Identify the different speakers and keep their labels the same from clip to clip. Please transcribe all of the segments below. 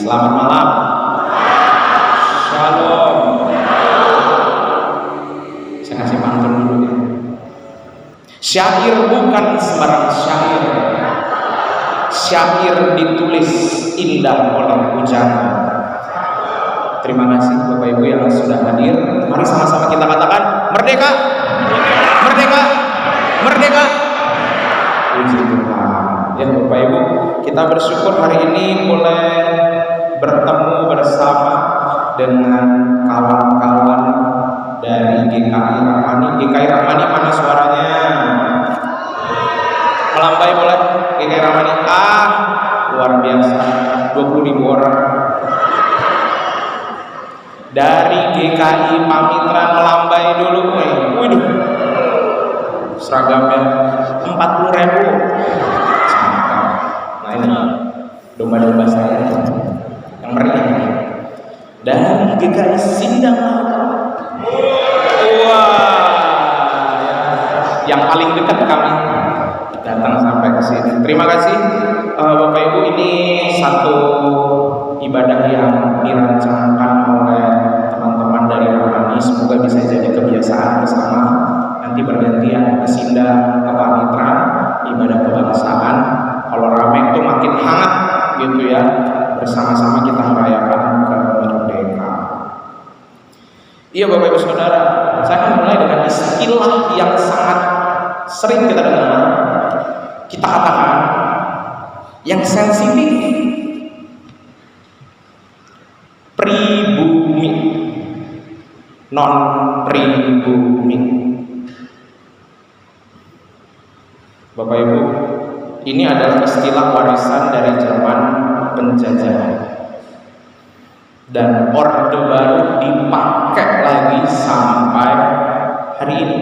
Speaker 1: Selamat malam. Shalom. Saya kasih pantun dulu ya. Syair bukan sembarang syair. Syair ditulis indah oleh ucapan. Terima kasih Bapak Ibu yang sudah hadir. Mari sama-sama kita katakan merdeka, merdeka, merdeka. Puji Tuhan. Ya Bapak Ibu, kita bersyukur hari ini boleh bertemu bersama dengan kawan-kawan dari GKI Rahmani. GKI Rahmani mana suaranya? Melambai boleh? GKI Rahmani. Luar biasa, 20.000 orang. Dari GKI Pamitra Melambai dulu, waduh, seragamnya 40.000. Nah ini domba-domba saya yang meriah. Dan GKI Sindang, yang paling dekat kami datang sampai ke sini. Terima kasih Bapak Ibu, ini satu ibadah yang dirancangkan oleh teman-teman dari Rahmani. Semoga bisa jadi kebiasaan bersama. Nanti bergantian ke Sindang, ke Pamitra, ibadah kebangsaan. Kalau rame itu makin hangat gitu ya. Bersama-sama kita merayakan kemerdekaan. Iya Bapak Ibu Saudara, saya akan mulai dengan istilah yang sangat sering kita dengar, kita katakan yang sensitif, pribumi, non pribumi. Bapak Ibu, ini adalah istilah warisan dari zaman penjajahan, dan Orde Baru dipakai lagi sampai hari ini.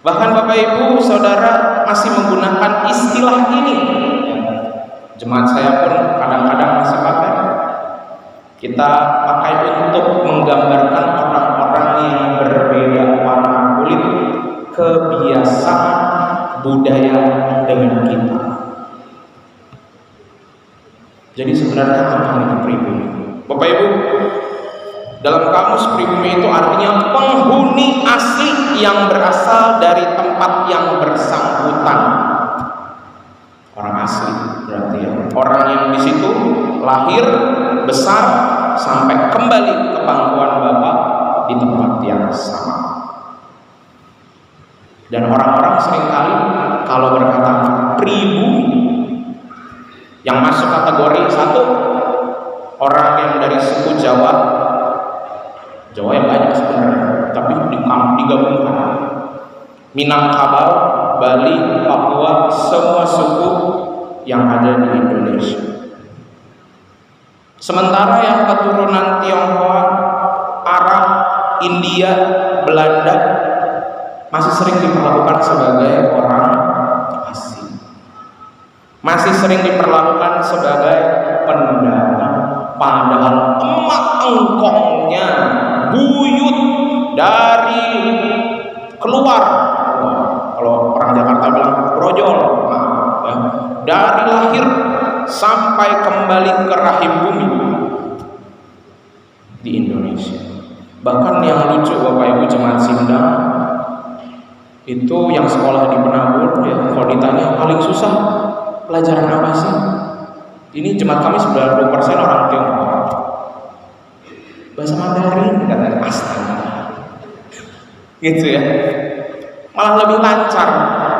Speaker 1: Bahkan Bapak Ibu Saudara masih menggunakan istilah ini. Jemaat saya pun kadang-kadang masih pakai. Kita pakai untuk menggambarkan orang-orang yang berbeda warna kulit, kebiasaan, budaya dengan kita. Jadi sebenarnya apa itu pribumi? Bapak Ibu, dalam kamus pribumi itu artinya penghuni asli yang berasal dari tempat yang bersangkutan. Orang asli berarti ya, orang yang di situ lahir, besar, sampai kembali ke pangkuan Bapak di tempat yang sama. Dan orang-orang seringkali kalau berkata pribumi, yang masuk kategori satu, orang yang dari suku Jawa. Jawa yang banyak sebenarnya, tapi digabungkan. Minangkabau, Bali, Papua, semua suku yang ada di Indonesia. Sementara yang keturunan Tionghoa, Arab, India, Belanda masih sering diperlakukan sebagai orang asing. Masih sering diperlakukan sebagai pendatang. Padahal emak engkongnya buyut dari keluar, kalau orang Jakarta bilang brojol, ya, dari lahir sampai kembali ke rahim bumi di Indonesia. Bahkan yang lucu Bapak Ibu jemaat Sindang itu yang sekolah di Penabur ya, kalau ditanya paling susah pelajaran apa sih? Ini jemaat kami 90% orang Tionghoa. Bahasa Mandarin katanya, astaga. Gitu ya. Malah lebih lancar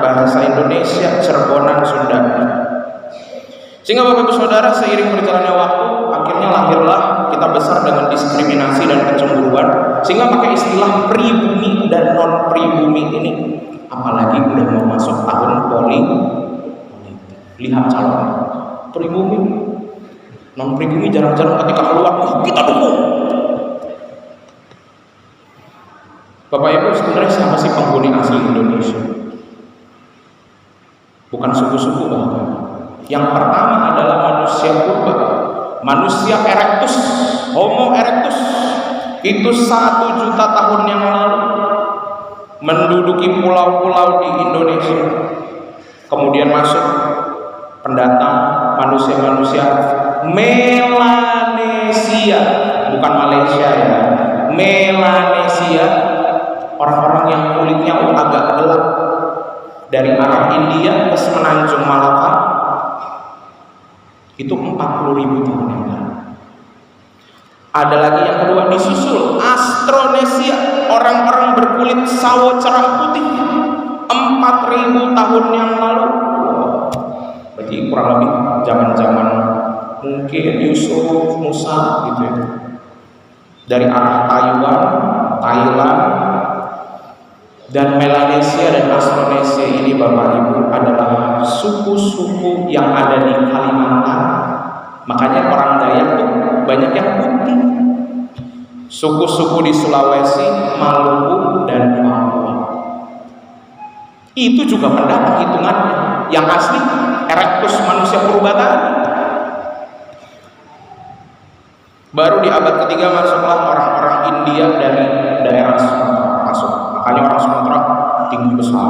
Speaker 1: bahasa Indonesia, Cirebonan, Sunda. Sehingga Bapak Ibu Saudara, seiring berjalannya waktu, akhirnya lahirlah kita besar dengan diskriminasi dan kecemburuan, sehingga pakai istilah pribumi dan non pribumi ini. Apalagi udah mau masuk tahun politik. Lihat calon pribumi, non pribumi jarang-jarang ketika keluar, kita dukung. Bapak Ibu, sebenarnya siapa sih penghuni asli Indonesia? Bukan suku-suku bahkan. Yang pertama adalah manusia purba, manusia erectus, Homo erectus. Itu 1 juta tahun yang lalu menduduki pulau-pulau di Indonesia. Kemudian masuk pendatang manusia-manusia Melanesia, bukan Malaysia ya. Melanesia, orang-orang yang kulitnya agak gelap, dari arah India ke semenanjung Malaka, itu 40.000 tahun yang lalu. Ada lagi yang kedua, disusul Austronesia, orang-orang berkulit sawo cerah putih, 4.000 tahun yang lalu. Berarti kurang lebih zaman-zaman mungkin Yusuf, Musa gitu ya. Dari arah Taiwan, Thailand, dan Melanesia dan Austronesia ini Bapak Ibu adalah suku-suku yang ada di Kalimantan. Makanya orang Dayak tuh banyak yang putih. Suku-suku di Sulawesi, Maluku, dan Papua. Itu juga pendapat hitungannya. Yang asli Erectus manusia purba tadi. Baru di abad ketiga masuklah orang-orang India dari daerah Sumatera masuk. Makanya orang Sumatera tinggi besar.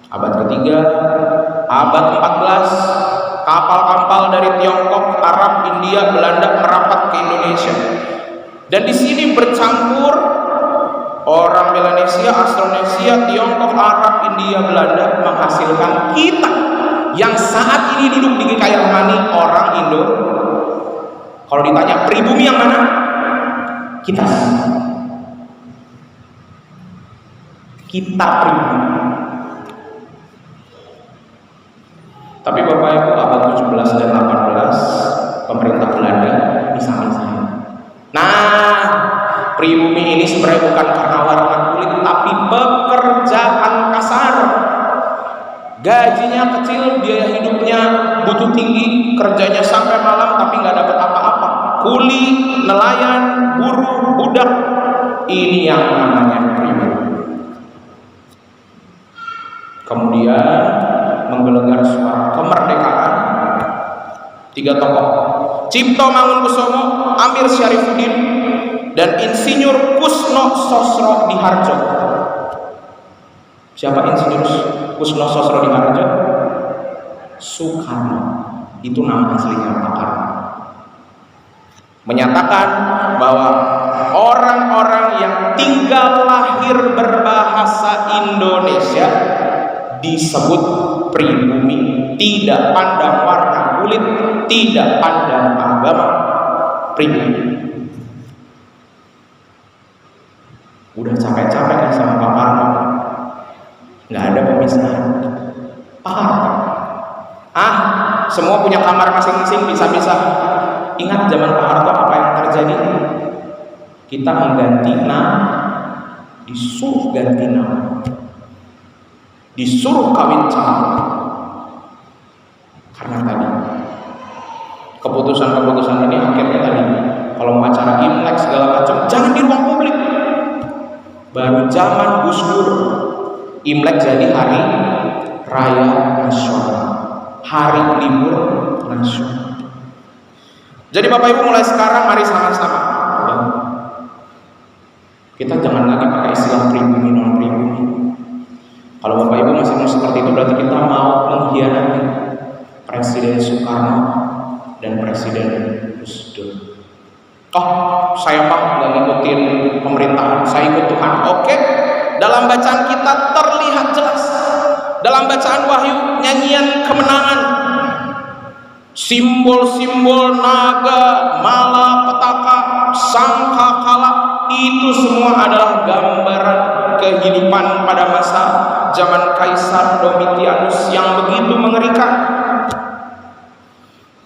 Speaker 1: Abad ketiga, abad 14, kapal-kapal dari Tiongkok, Arab, India, Belanda merapat ke Indonesia. Dan di sini bercampur orang Melanesia, Austronesia, Tiongkok, Arab, India, Belanda, menghasilkan kita yang saat ini duduk di GKI Armani, orang Indo. Kalau ditanya pribumi yang mana? Kita pribumi. Tapi Bapak Ibu, abad 17 dan 18 pemerintah Belanda misah-misahin. Nah, pribumi ini sebenarnya bukan karena warna kulit, tapi pekerjaan kasar. Gajinya kecil, biaya hidupnya butuh tinggi, kerjanya sampai malam tapi nggak dapat apa-apa. Kuli, nelayan, buruh, budak, ini yang namanya pribumi. Kemudian menggelegar suara kemerdekaan. 3 tokoh, Cipto Mangunkusumo, Amir Syarifuddin, dan Insinyur Kusno Sosrodihardjo. Siapa Insinyur Kusno Sosrodihardjo? Soekarno, itu nama aslinya Pak Karno. Menyatakan bahwa orang-orang yang tinggal lahir berbahasa Indonesia disebut pribumi, tidak pandang warna kulit, tidak pandang agama, pribumi. Udah capek-capek ya sama Pak Karno, nggak ada pemisahan. Pak Harto, semua punya kamar masing-masing, bisa-bisa. Ingat zaman Pak Harto apa yang terjadi? Kita mengganti nama, disuruh ganti nama, disuruh kawin campur. Karena tadi keputusan-keputusan ini akhirnya tadi kalau mau acara Imlek segala macam jangan di ruang publik. Baru zaman Gus Dur Imlek jadi hari raya nasional, hari libur nasional. Jadi Bapak Ibu, mulai sekarang mari sama-sama kita jangan lagi pakai istilah pribumi non pribumi. Kalau Bapak Ibu masih mau seperti itu, berarti kita mau mengkhianati Presiden Soekarno dan Presiden Gus Dur. Saya mah nggak ngikutin pemerintahan, saya ikut Tuhan. Oke, dalam bacaan kita terlihat jelas, dalam bacaan Wahyu, nyanyian kemenangan, simbol-simbol naga, malapetaka, sangkakala, itu semua adalah gambaran kehidupan pada masa zaman Kaisar Domitianus yang begitu mengerikan.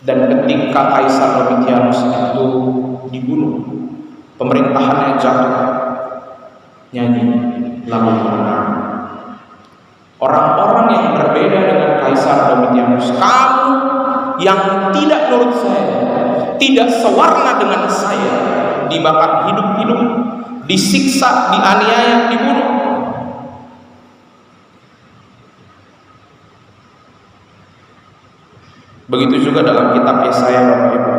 Speaker 1: Dan ketika Kaisar Domitianus itu dibunuh, pemerintahannya jatuh, nyanyi lagu kemenangan. Orang-orang yang berbeda dengan Kaisar Domitianus, kamu yang tidak nurut saya, tidak sewarna dengan saya, dibakar hidup-hidup, disiksa, dianiaya, dibunuh. Begitu juga dalam kitab Yesaya, Bapak Ibu.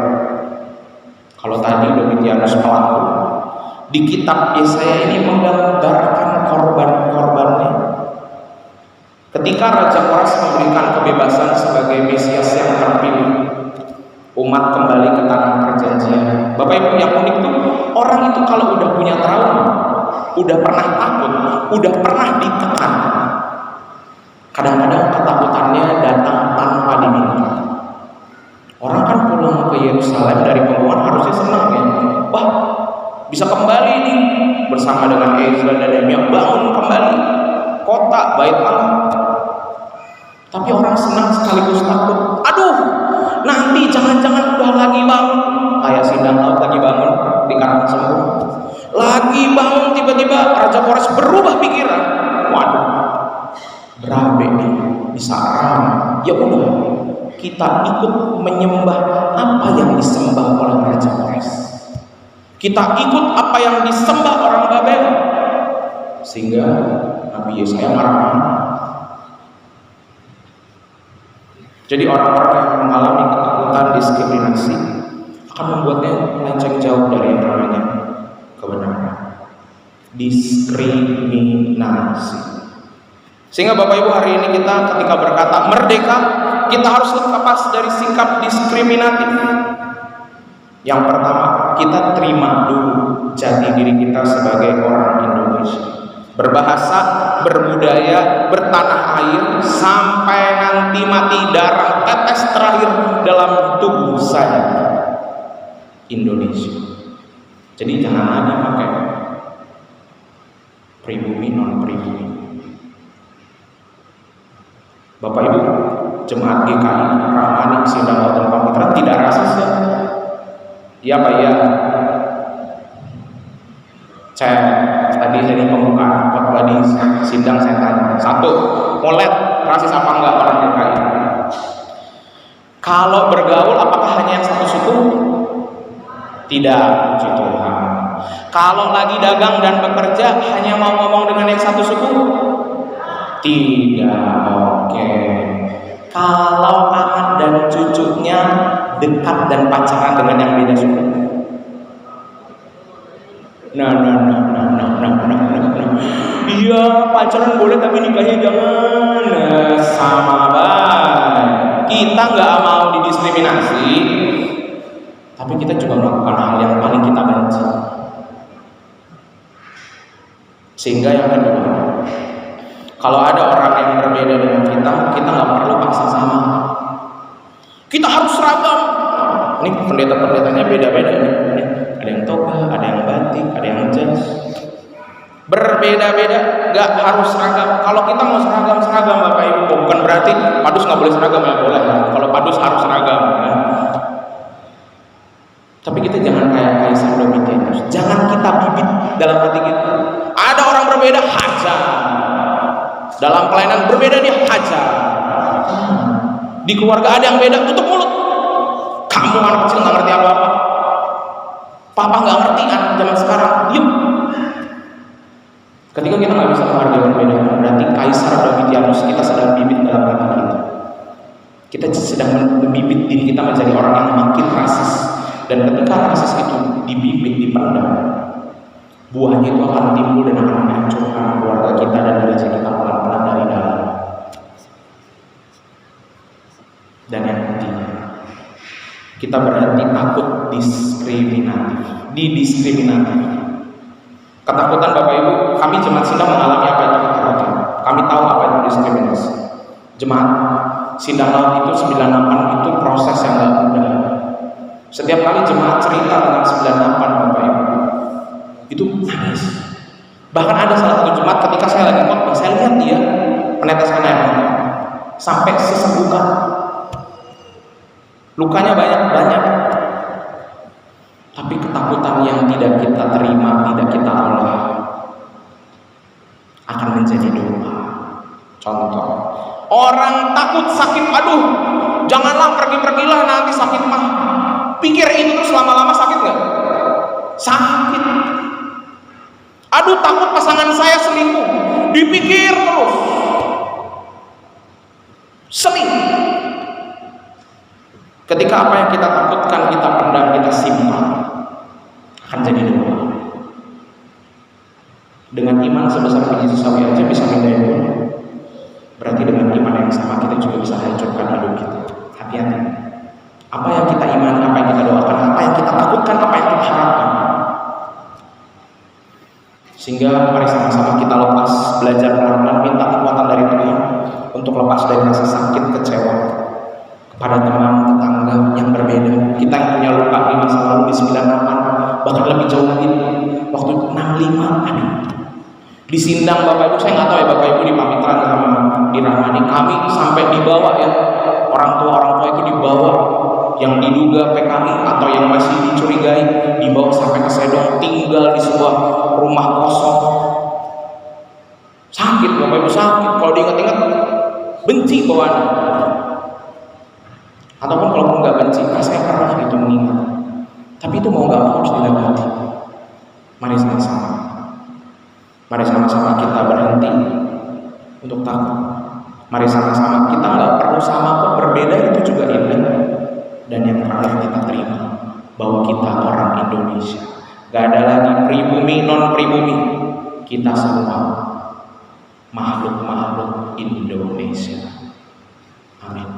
Speaker 1: Kalau tadi Domitianus pelaku, di kitab Yesaya ini menggambarkan korban-korbannya. Ketika Raja Koras memberikan kebebasan sebagai Mesias yang terpilih, umat kembali ke tanah perjanjian. Bapak Ibu, yang unik tuh orang itu kalau udah punya trauma, udah pernah takut, udah pernah ditekan, kadang-kadang ketakutannya datang tanpa diminta. Orang kan pulang ke Yerusalem dari pembuangan harusnya senang ya, wah bisa kembali nih bersama dengan Ezra dan Nehemia bangun kembali kota Bait Allah. Tapi orang senang sekaligus takut. Aduh, nanti jangan-jangan udah lagi bangun kayak Sindang Laut lagi bangun di Karang Sembung. Lagi bangun tiba-tiba Raja Kores berubah pikiran. Waduh, berabe nih, bisa ramai. Ya udah, kita ikut menyembah apa yang disembah oleh Raja Kores. Kita ikut apa yang disembah orang Babel. Sehingga Nabi Yesaya marah-marah. Jadi orang-orang yang mengalami ketakutan, diskriminasi akan membuatnya melenceng jauh dari yang namanya kebenaran. Diskriminasi. Sehingga Bapak Ibu, hari ini kita ketika berkata merdeka, kita harus lepas dari sikap diskriminatif. Yang pertama, kita terima dulu jati diri kita sebagai orang Indonesia, berbahasa, berbudaya, bertanah air, sampai nanti mati darah tetes terakhir dalam tubuh saya Indonesia. Jadi jangan lagi pakai pribumi non pribumi. Bapak Ibu, jemaat GKI Rahmani Sindang Laut dan Pamitra tidak rasis ya? Iya Pak ya. Tadi saya di pembukaan khotbah di sidang saya tanya, satu, mau lihat rasis apa enggak orang GKI? Kalau bergaul apakah hanya yang satu suku? Tidak, puji Tuhan. Kalau lagi dagang dan bekerja hanya mau ngomong dengan yang satu suku? Tidak, oke. Kalau anak dan cucunya dekat dan pacaran dengan yang beda suku? Nah. Iya, pacaran boleh tapi nikahnya jangan. Nah, sama baik. Kita nggak mau didiskriminasi, tapi kita juga melakukan hal yang paling kita benci. Sehingga yang kedua, kalau ada orang yang berbeda dengan kita nggak perlu paksa sama. Kita harus seragam. Ini pendeta-pendetanya beda-beda nih. Ada yang toga, ada yang batik, ada yang jas. Berbeda-beda, nggak harus seragam. Kalau kita mau seragam Bapak Ibu, bukan berarti padus nggak boleh seragam ya, boleh ya. Kalau padus harus seragam ya. Tapi kita jangan kayak Kaisar Domitianus. Jangan kita bibit dalam hati kita. Ada orang berbeda, hajar. Dalam pelayanan berbeda, dia hajar. Di keluarga ada yang beda, tutup mulut. Kamu anak kecil nggak ngerti apa-apa. Papa nggak ngerti anak zaman sekarang. Diam. Ketika kita nggak bisa menghargai perbedaan, berarti Kaisar Domitianus kita sedang bibit dalam hati kita. Kita sedang membibit diri kita menjadi orang yang makin rasis. Dan ketika rasis itu dibibit, dipendam, buahnya itu akan timbul dan akan menghancurkan keluarga kita dan gereja kita pelan-pelan dari dalam. Dan yang ketiga, kita berhenti takut didiskriminatif. Ketakutan Bapak Ibu, kami jemaat Sindang mengalami apa itu ketakutan. Kami tahu apa itu diskriminasi. Jemaat Sindang Laut itu 98 itu proses yang gak mudah. Setiap kali jemaat cerita tentang 98 Bapak Ibu, itu nangis. Bahkan ada salah satu jemaat ketika saya lagi khotbah, saya lihat dia meneteskan air mata sampai sesebukan. Lukanya banyak. Tapi ketakutan yang tidak kita terima, tidak kita olah, akan menjadi doa. Contoh, orang takut sakit, aduh, janganlah pergi-pergilah nanti sakit mah. Pikir itu terus lama-lama sakit nggak? Sakit. Aduh, takut pasangan saya selingkuh. Dipikir terus. Selingkuh. Ketika apa yang kita takutkan, kita pendam, kita simpan, akan jadi doa. Dengan iman sebesar biji sawi aja bisa mindahin doa. Berarti dengan iman yang sama kita juga bisa hancurkan hidup kita. Hati-hati. Apa yang kita imani ngerasain rasa sakit, kecewa kepada teman, tetangga yang berbeda. Kita yang punya luka di masa lalu di 98, bahkan lebih jauh lagi waktu 65, aduh. Di Sindang Bapak Ibu, saya nggak tahu ya Bapak Ibu di Pamitran sama di Rahmani, kami sampai dibawa ya, orang tua itu dibawa, yang diduga PKI atau yang masih dicurigai dibawa sampai ke Sedong, tinggal di sebuah rumah kosong. Sakit Bapak Ibu, sakit. Kalau diingat-ingat benci bawaannya. Ataupun kalau nggak benci, saya pernah gitu mengingat. Tapi itu mau nggak mau harus dilewati. Mari sama-sama kita berhenti untuk takut. Mari sama-sama kita nggak perlu sama kok, berbeda itu juga indah. Dan yang terakhir kita terima bahwa kita orang Indonesia. Gak ada lagi pribumi non pribumi. Kita semua makhluk Indonesia. Amin.